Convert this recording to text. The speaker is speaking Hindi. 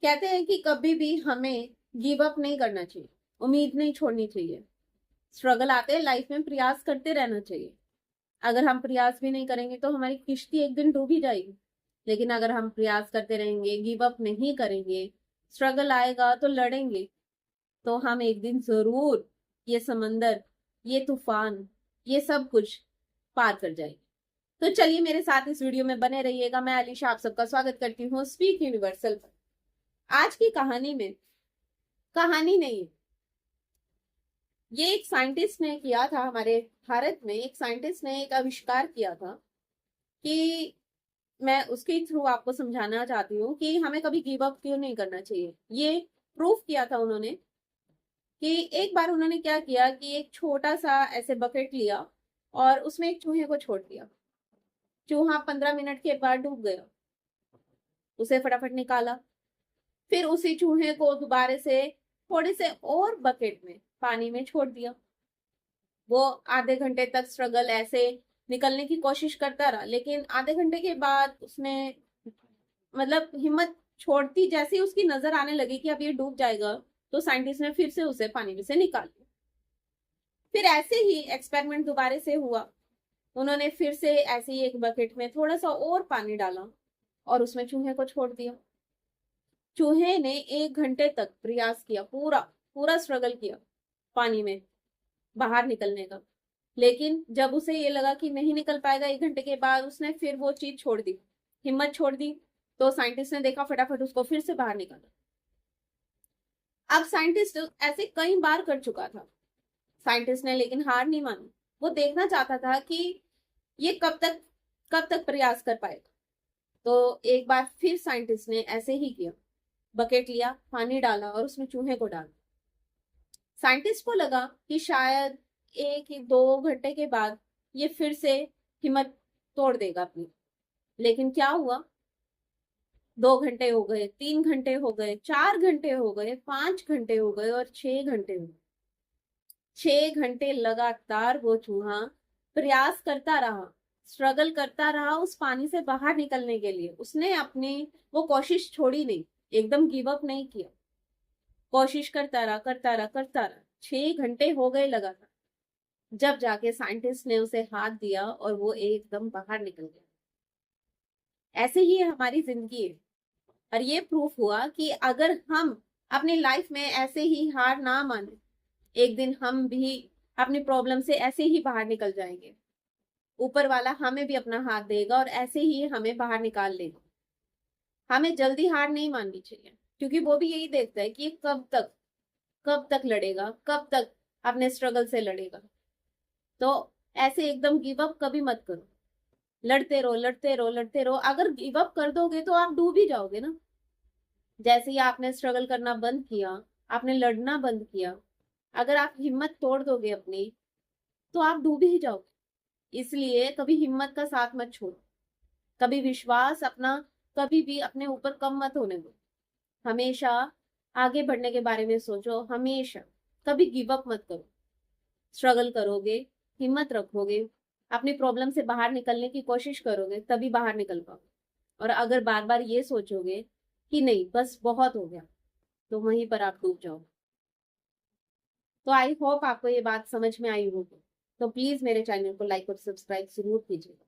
कहते हैं कि कभी भी हमें गिव अप नहीं करना चाहिए, उम्मीद नहीं छोड़नी चाहिए। स्ट्रगल आते हैं लाइफ में, प्रयास करते रहना चाहिए। अगर हम प्रयास भी नहीं करेंगे तो हमारी किश्ती एक दिन डूब ही जाएगी। लेकिन अगर हम प्रयास करते रहेंगे, गिव अप नहीं करेंगे, स्ट्रगल आएगा तो लड़ेंगे, तो हम एक दिन जरूर ये समंदर, ये तूफान, ये सब कुछ पार कर जाएंगे। तो चलिए मेरे साथ इस वीडियो में बने रहिएगा। मैं अलीशा आप सबका स्वागत करती हूँ स्पीक यूनिवर्सल पर। आज की कहानी में कहानी नहीं है, ये एक साइंटिस्ट ने किया था। हमारे भारत में एक साइंटिस्ट ने एक आविष्कार किया था कि मैं उसके थ्रू आपको समझाना चाहती हूँ कि हमें कभी गिव अप क्यों नहीं करना चाहिए। ये प्रूफ किया था उन्होंने कि एक बार उन्होंने क्या किया कि एक छोटा सा ऐसे बकेट लिया और उसमें एक चूहे को छोड़ दिया। चूहा 15 मिनट के बाद डूब गया। उसे फटाफट निकाला, फिर उसी चूहे को दोबारा से थोड़े से और बकेट में पानी में छोड़ दिया। वो आधे घंटे तक स्ट्रगल ऐसे निकलने की कोशिश करता रहा, लेकिन आधे घंटे के बाद उसने मतलब हिम्मत छोड़ती जैसे ही उसकी नजर आने लगी कि अब ये डूब जाएगा, तो साइंटिस्ट ने फिर से उसे पानी में से निकाल दिया। फिर ऐसे ही एक्सपेरिमेंट दोबारा से हुआ। उन्होंने फिर से ऐसे ही एक बकेट में थोड़ा सा और पानी डाला और उसमें चूहे को छोड़ दिया। चूहे ने 1 घंटे तक प्रयास किया, पूरा पूरा स्ट्रगल किया पानी में बाहर निकलने का। लेकिन जब उसे ये लगा कि नहीं निकल पाएगा 1 घंटे के बाद, उसने फिर वो चीज छोड़ दी, हिम्मत छोड़ दी। तो साइंटिस्ट ने देखा, फटाफट उसको फिर से बाहर निकाला। अब साइंटिस्ट ऐसे कई बार कर चुका था साइंटिस्ट ने, लेकिन हार नहीं मानी। वो देखना चाहता था कि ये कब तक प्रयास कर पाएगा। तो एक बार फिर साइंटिस्ट ने ऐसे ही किया, बकेट लिया, पानी डाला और उसमें चूहे को डाला। साइंटिस्ट को लगा कि शायद 1-2 घंटे के बाद ये फिर से हिम्मत तोड़ देगा अपनी। लेकिन क्या हुआ, 2 घंटे हो गए, 3 घंटे हो गए, 4 घंटे हो गए, 5 घंटे हो गए और 6 घंटे हो गए। 6 घंटे लगातार वो चूहा प्रयास करता रहा, स्ट्रगल करता रहा उस पानी से बाहर निकलने के लिए। उसने अपनी वो कोशिश छोड़ी नहीं, एकदम गिव अप नहीं किया। कोशिश करता रहा, करता रहा, करता रहा। 6 घंटे हो गए लगातार, जब जाके साइंटिस्ट ने उसे हाथ दिया और वो एकदम बाहर निकल गया। ऐसे ही हमारी जिंदगी है। और ये प्रूफ हुआ कि अगर हम अपनी लाइफ में ऐसे ही हार ना माने, एक दिन हम भी अपनी प्रॉब्लम से ऐसे ही बाहर निकल जाएंगे। ऊपर वाला हमें भी अपना हाथ देगा और ऐसे ही हमें बाहर निकाल लेगा। हमें जल्दी हार नहीं माननी चाहिए, क्योंकि वो भी यही देखता है कि कब तक लड़ेगा, कब तक अपने स्ट्रगल से लड़ेगा। तो ऐसे एकदम गिव अप कभी मत करो, लड़ते रहो, लड़ते रहो, लड़ते रहो। अगर गिव अप कर दोगे तो आप डूब ही जाओगे ना। जैसे ही आपने स्ट्रगल करना बंद किया, आपने लड़ना बंद किया, अगर आप हिम्मत तोड़ दोगे अपनी, तो आप डूब ही जाओगे। इसलिए कभी हिम्मत का साथ मत छोड़ो, कभी विश्वास अपना कभी भी अपने ऊपर कम मत होने दो। हमेशा आगे बढ़ने के बारे में सोचो, हमेशा कभी गिव अप मत करो। स्ट्रगल करोगे, हिम्मत रखोगे, अपनी प्रॉब्लम से बाहर निकलने की कोशिश करोगे, तभी बाहर निकल पाओगे। और अगर बार बार ये सोचोगे कि नहीं बस बहुत हो गया, तो वहीं पर आप डूब जाओगे। तो आई होप आपको ये बात समझ में आई होगी। तो प्लीज मेरे चैनल को लाइक और सब्सक्राइब जरूर कीजिएगा।